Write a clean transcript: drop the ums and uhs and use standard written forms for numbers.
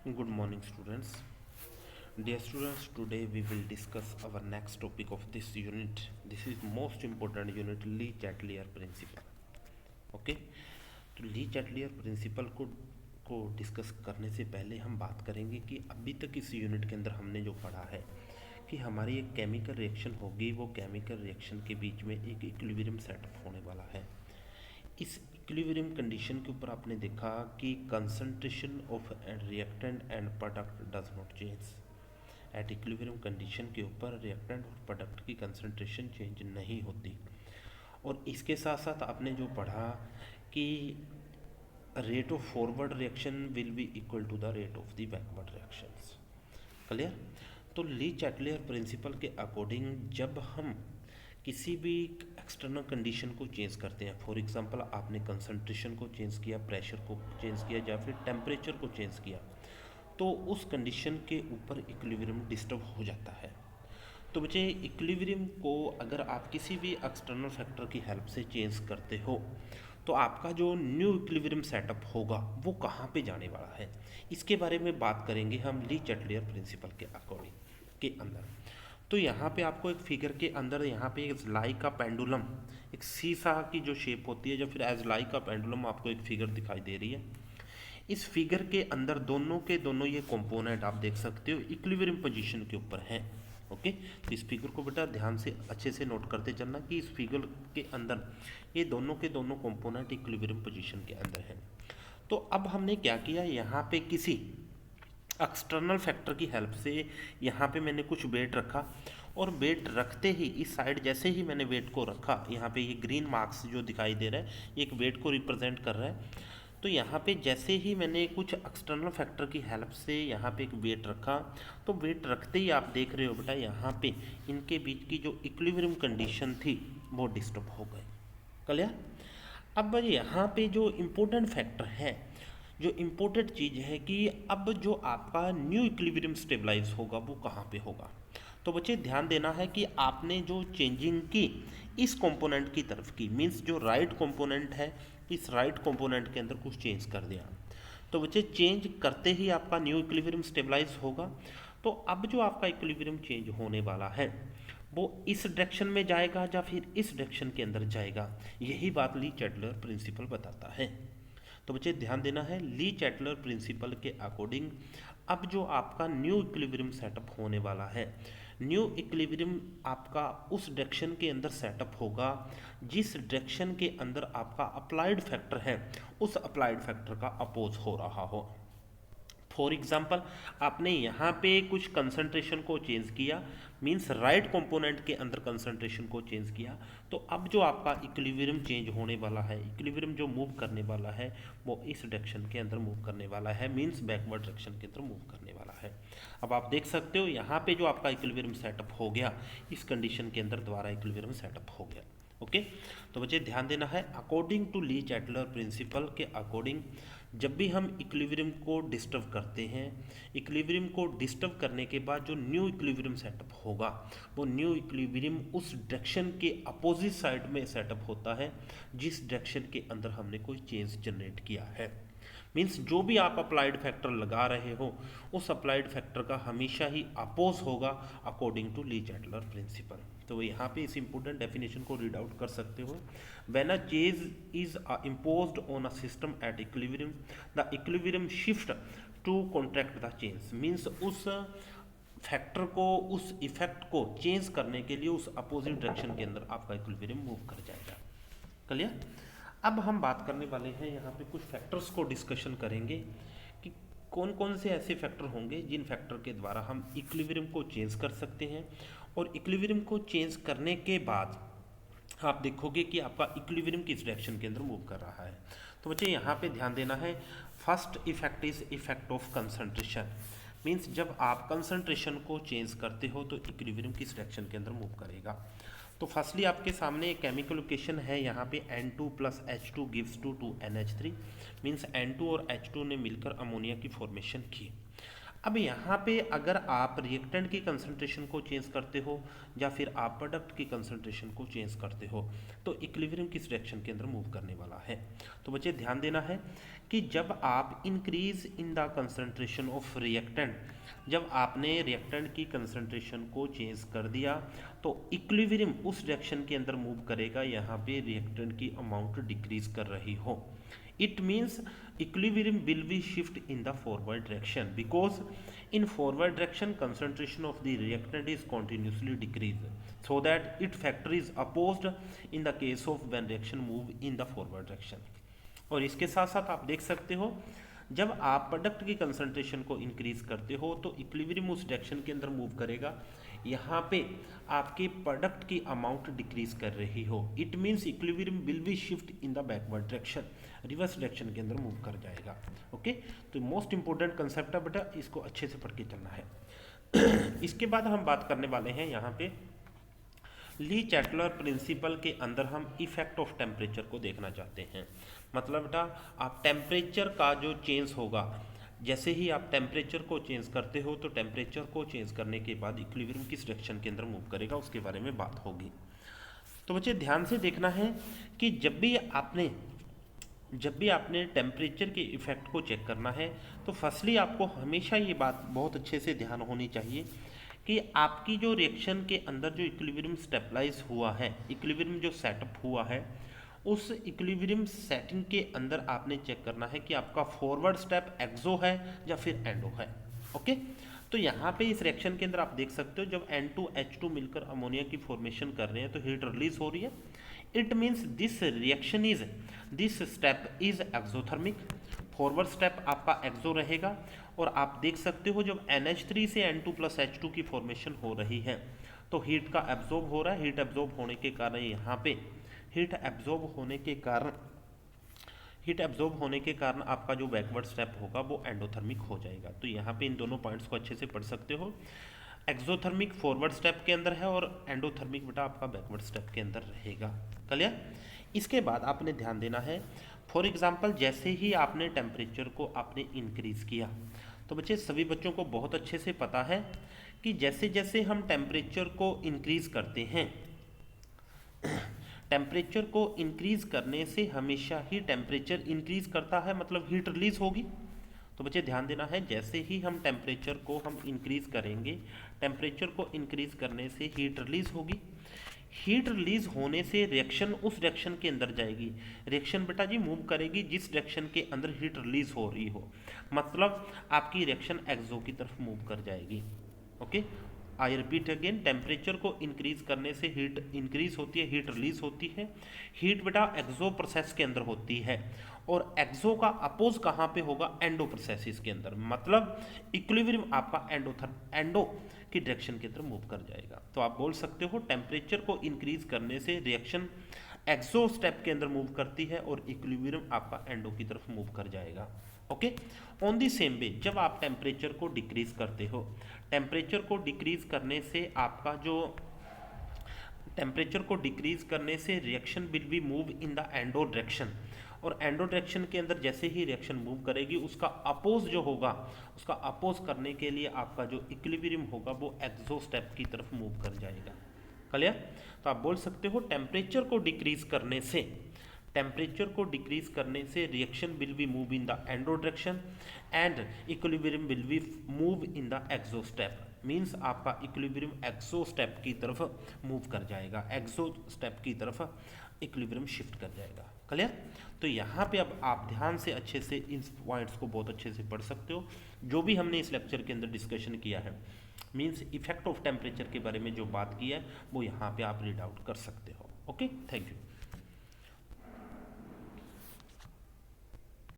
Good morning, students. Dear students, today we will discuss our next topic of this unit. This is most important unit, Lee Chatelier principal. Okay, तो Le Chatelier principal को discuss करने से पहले हम बात करेंगे कि अभी तक इस यूनिट के अंदर हमने जो पढ़ा है कि हमारी एक केमिकल रिएक्शन होगी, वो केमिकल रिएक्शन के बीच में एक इक्विलिब्रियम सेटअप होने वाला है. इस इक्विलिब्रियम कंडीशन के ऊपर आपने देखा कि concentration of reactant and product does not change. At equilibrium condition के ऊपर रिएक्टेंट और प्रोडक्ट की कंसंट्रेशन चेंज नहीं होती. और इसके साथ साथ आपने जो पढ़ा कि rate of forward reaction will be equal to the rate of the backward reactions. Clear. तो ली चैटलियर प्रिंसिपल के अकॉर्डिंग जब हम किसी भी एक्सटर्नल कंडीशन को चेंज करते हैं, फॉर एग्जांपल आपने कंसंट्रेशन को चेंज किया, प्रेशर को चेंज किया या फिर टेम्परेचर को चेंज किया, तो उस कंडीशन के ऊपर इक्विलिब्रियम डिस्टर्ब हो जाता है. तो बच्चे इक्विलिब्रियम को अगर आप किसी भी एक्सटर्नल फैक्टर की हेल्प से चेंज करते हो तो आपका जो न्यू इक्विलिब्रियम सेटअप होगा वो कहाँ पे जाने वाला है, इसके बारे में बात करेंगे हम ली चैटलियर प्रिंसिपल के अकॉर्डिंग के अंदर. तो यहाँ पे आपको एक फिगर के अंदर यहाँ पे एक लाई का पेंडुलम, एक सीसा की जो शेप होती है, या फिर एज लाई का पेंडुलम आपको एक फिगर दिखाई दे रही है. इस फिगर के अंदर दोनों के दोनों ये कंपोनेंट आप देख सकते हो इक्विलिब्रियम पोजीशन के ऊपर हैं. ओके, तो इस फिगर को बेटा ध्यान से अच्छे से नोट करते चलना कि इस फिगर के अंदर ये दोनों के दोनों कंपोनेंट इक्विलिब्रियम पोजीशन के अंदर हैं. तो अब हमने क्या किया, यहाँ पे किसी एक्सटर्नल फैक्टर की हेल्प से यहाँ पे मैंने कुछ वेट रखा, और वेट रखते ही इस साइड जैसे ही मैंने वेट को रखा, यहाँ पे ये ग्रीन मार्क्स जो दिखाई दे रहा है ये एक वेट को रिप्रेजेंट कर रहा है. तो यहाँ पे जैसे ही मैंने कुछ एक्सटर्नल फैक्टर की हेल्प से यहाँ पे एक वेट रखा, तो वेट रखते ही आप देख रहे हो बेटा यहाँ पे इनके बीच की जो इक्विलिब्रियम कंडीशन थी वो डिस्टर्ब हो गई. क्लियर. अब यहाँ पे जो इम्पोर्टेंट फैक्टर है, जो इम्पोर्टेंट चीज़ है कि अब जो आपका न्यू इक्विलिब्रियम स्टेबलाइज होगा वो कहाँ पे होगा. तो बच्चे ध्यान देना है कि आपने जो चेंजिंग की इस कंपोनेंट की तरफ की, मींस जो राइट कंपोनेंट है इस राइट कंपोनेंट के अंदर कुछ चेंज कर दिया. तो बच्चे चेंज करते ही आपका न्यू इक्विलिब्रियम स्टेबलाइज होगा. तो अब जो आपका इक्विलिब्रियम चेंज होने वाला है वो इस डायरेक्शन में जाएगा या फिर इस डायरेक्शन के अंदर जाएगा, यही बात ली चैटलर प्रिंसिपल बताता है. तो बच्चे ध्यान देना है, ली चैटलर प्रिंसिपल के अकॉर्डिंग अब जो आपका न्यू इक्विलिब्रियम सेटअप होने वाला है, न्यू इक्विलिब्रियम आपका उस डायरेक्शन के अंदर सेटअप होगा जिस डायरेक्शन के अंदर आपका अप्लाइड फैक्टर है उस अप्लाइड फैक्टर का अपोज हो रहा हो. फॉर एग्जाम्पल आपने यहाँ पे कुछ कंसंट्रेशन को चेंज किया, मीन्स राइट कंपोनेंट के अंदर कंसंट्रेशन को चेंज किया, तो अब जो आपका इक्विलिब्रियम चेंज होने वाला है, इक्विलिब्रियम जो मूव करने वाला है वो इस डायरेक्शन के अंदर मूव करने वाला है, मीन्स बैकवर्ड डायरेक्शन के अंदर मूव करने वाला है. अब आप देख सकते हो यहाँ पे जो आपका इक्विलिब्रियम सेटअप हो गया, इस कंडीशन के अंदर दोबारा इक्विलिब्रियम सेटअप हो गया. ओके, तो बच्चे ध्यान देना है, according to Le Chatelier principle के अकॉर्डिंग जब भी हम इक्विलिब्रियम को डिस्टर्ब करते हैं, इक्विलिब्रियम को डिस्टर्ब करने के बाद जो न्यू इक्विलिब्रियम सेटअप होगा वो न्यू इक्विलिब्रियम उस डायरेक्शन के अपोजिट साइड में सेटअप होता है जिस डायरेक्शन के अंदर हमने कोई चेंज जनरेट किया है. मीन्स जो भी आप अप्लाइड फैक्टर लगा रहे हो उस अप्लाइड फैक्टर का हमेशा ही अपोज होगा according to Le Chatelier principle. तो यहाँ पे इस इंपॉर्टेंट डेफिनेशन को रीड आउट कर सकते हो. When a change is imposed on a system at equilibrium, the equilibrium shift to contract the change. Means उस फैक्टर को, उस इफेक्ट को चेंज करने के लिए उस अपोजिट डायरेक्शन के अंदर आपका इक्विलिब्रियम मूव कर जाएगा. क्लियर. अब हम बात करने वाले हैं यहाँ पे कुछ फैक्टर्स को डिस्कशन करेंगे कि कौन कौन से ऐसे फैक्टर होंगे जिन फैक्टर के द्वारा हम इक्विलिब्रियम को चेंज कर सकते हैं, और इक्विलिब्रियम को चेंज करने के बाद आप देखोगे कि आपका इक्विलिब्रियम किस डायरेक्शन के अंदर मूव कर रहा है. तो बच्चे यहाँ पे ध्यान देना है, first effect is effect of concentration. Means जब आप कंसंट्रेशन को चेंज करते हो तो इक्विलिब्रियम किस डायरेक्शन के अंदर मूव करेगा. तो फर्स्टली आपके सामने एक केमिकल इक्वेशन है यहाँ पे N2 plus H2 gives to 2NH3. Means N2 और H2 ने मिलकर अमोनिया की फॉर्मेशन की. अब यहाँ पे अगर आप रिएक्टेंट की कंसंट्रेशन को चेंज करते हो या फिर आप प्रोडक्ट की कंसंट्रेशन को चेंज करते हो तो इक्विलिब्रियम किस डायरेक्शन के अंदर मूव करने वाला है। तो बच्चे ध्यान देना है कि जब आप increase in the concentration of reactant, जब आपने रिएक्टेंट की कंसंट्रेशन को चेंज कर दिया तो इक्विलिब्रियम उस डायरेक्शन के अंदर मूव करेगा यहाँ पे रिएक्टेंट की अमाउंट डिक्रीज कर रही हो। It means equilibrium will be shift in the forward direction because in forward direction concentration of the reactant is continuously decreased, so that its factor is opposed in the case of when reaction move in the forward direction। और इसके साथ साथ आप देख सकते हो जब आप प्रोडक्ट की कंसंट्रेशन को इंक्रीज करते हो तो इक्विलिब्रियम उस डायरेक्शन के अंदर मूव करेगा, यहाँ पे आपके प्रोडक्ट की अमाउंट डिक्रीज कर रही हो। It means equilibrium will B shift in the backward direction, reverse direction के अंदर मूव कर जाएगा। ओके, तो मोस्ट इंपॉर्टेंट कंसेप्ट है बेटा, इसको अच्छे से पढ़ के चलना है। इसके बाद हम बात करने वाले हैं यहाँ पे ली चैटलर प्रिंसिपल के अंदर हम इफेक्ट ऑफ टेम्परेचर को देखना चाहते हैं। मतलब बेटा आप टेम्परेचर का जो चेंज होगा, जैसे ही आप टेम्परेचर को चेंज करते हो तो टेम्परेचर को चेंज करने के बाद इक्विलिब्रियम किस डायरेक्शन के अंदर मूव करेगा उसके बारे में बात होगी। तो बच्चे ध्यान से देखना है कि जब भी आपने टेम्परेचर के इफेक्ट को चेक करना है तो फर्स्टली आपको हमेशा ये बात बहुत अच्छे से ध्यान होनी चाहिए कि आपकी जो रिएक्शन के अंदर जो इक्विलिब्रियम स्टेबलाइज हुआ है, इक्विलिब्रियम जो सेटअप हुआ है, उस इक्विलिब्रियम सेटिंग के अंदर आपने चेक करना है कि आपका फॉरवर्ड स्टेप एक्सो है या फिर एंडो है। ओके, तो यहाँ पे इस रिएक्शन के अंदर आप देख सकते हो जब N2H2 मिलकर अमोनिया की फॉर्मेशन कर रहे हैं तो हीट रिलीज हो रही है। It means this step is exothermic, forward step आपका एक्सो रहेगा। और आप देख सकते हो जब NH3 से N2+H2 की फॉर्मेशन हो रही है तो हीट का एब्जॉर्ब हो रहा है। हीट एब्जॉर्ब होने के कारण यहाँ पे हीट एब्जॉर्ब होने के कारण आपका जो बैकवर्ड स्टेप होगा वो एंडोथर्मिक हो जाएगा। तो यहाँ पे इन दोनों पॉइंट्स को अच्छे से पढ़ सकते हो। एक्सोथर्मिक फॉरवर्ड स्टेप के अंदर है और एंडोथर्मिक बेटा आपका बैकवर्ड स्टेप के अंदर रहेगा। क्लियर? इसके बाद आपने ध्यान देना है, फॉर एग्जाम्पल जैसे ही आपने टेम्परेचर को आपने इंक्रीज किया तो बच्चे सभी बच्चों को बहुत अच्छे से पता है कि जैसे जैसे हम टेम्परेचर को इंक्रीज करते हैं, टेम्परेचर को इंक्रीज करने से हमेशा ही टेम्परेचर इंक्रीज करता है, मतलब हीट रिलीज होगी। तो बच्चे ध्यान देना है, जैसे ही हम टेम्परेचर को हम इंक्रीज करेंगे, टेम्परेचर को इंक्रीज करने से हीट रिलीज होगी। हीट रिलीज होने से रिएक्शन उस डायरेक्शन के अंदर जाएगी। रिएक्शन बेटा जी मूव करेगी जिस डायरेक्शन के अंदर हीट रिलीज हो रही हो, मतलब आपकी रिएक्शन एक्सो की तरफ मूव कर जाएगी। Okay, I repeat again, temperature को इंक्रीज करने से हीट इंक्रीज होती है, हीट रिलीज होती है। हीट बेटा एक्सो प्रोसेस के अंदर होती है और एक्सो का अपोज कहाँ पे होगा? एंडो प्रोसेसिस के अंदर, मतलब इक्विलिब्रियम आपका एंडो की डायरेक्शन की तरफ मूव कर जाएगा। तो आप बोल सकते हो टेम्परेचर को इंक्रीज करने से रिएक्शन एक्सो स्टेप के अंदर मूव करती है और इक्विलिब्रियम आपका एंडो की तरफ मूव कर जाएगा। Okay, on the same way जब आप टेम्परेचर को डिक्रीज करते हो, टेम्परेचर को डिक्रीज करने से आपका जो टेम्परेचर को डिक्रीज करने से reaction will be move in the endo direction, और एंडो डायरेक्शन के अंदर जैसे ही रिएक्शन मूव करेगी उसका अपोज जो होगा, उसका अपोज करने के लिए आपका जो इक्विलिब्रियम होगा वो एक्सो स्टेप की तरफ मूव कर जाएगा। क्लियर? तो आप बोल सकते हो टेम्परेचर को डिक्रीज करने से reaction will be move in the endo direction and equilibrium will be move in the exo step. Means आपका इक्विलिब्रियम एक्सो स्टेप की तरफ मूव कर जाएगा, एक्सो स्टेप की तरफ इक्विलिब्रियम शिफ्ट कर जाएगा। क्लियर? तो यहाँ पे अब आप ध्यान से अच्छे से इन पॉइंट्स को बहुत अच्छे से पढ़ सकते हो। जो भी हमने इस लेक्चर के अंदर डिस्कशन किया है, मीन्स इफेक्ट ऑफ टेम्परेचर के बारे में जो बात की है वो यहाँ पे आप रीड आउट कर सकते हो। Okay, thank you.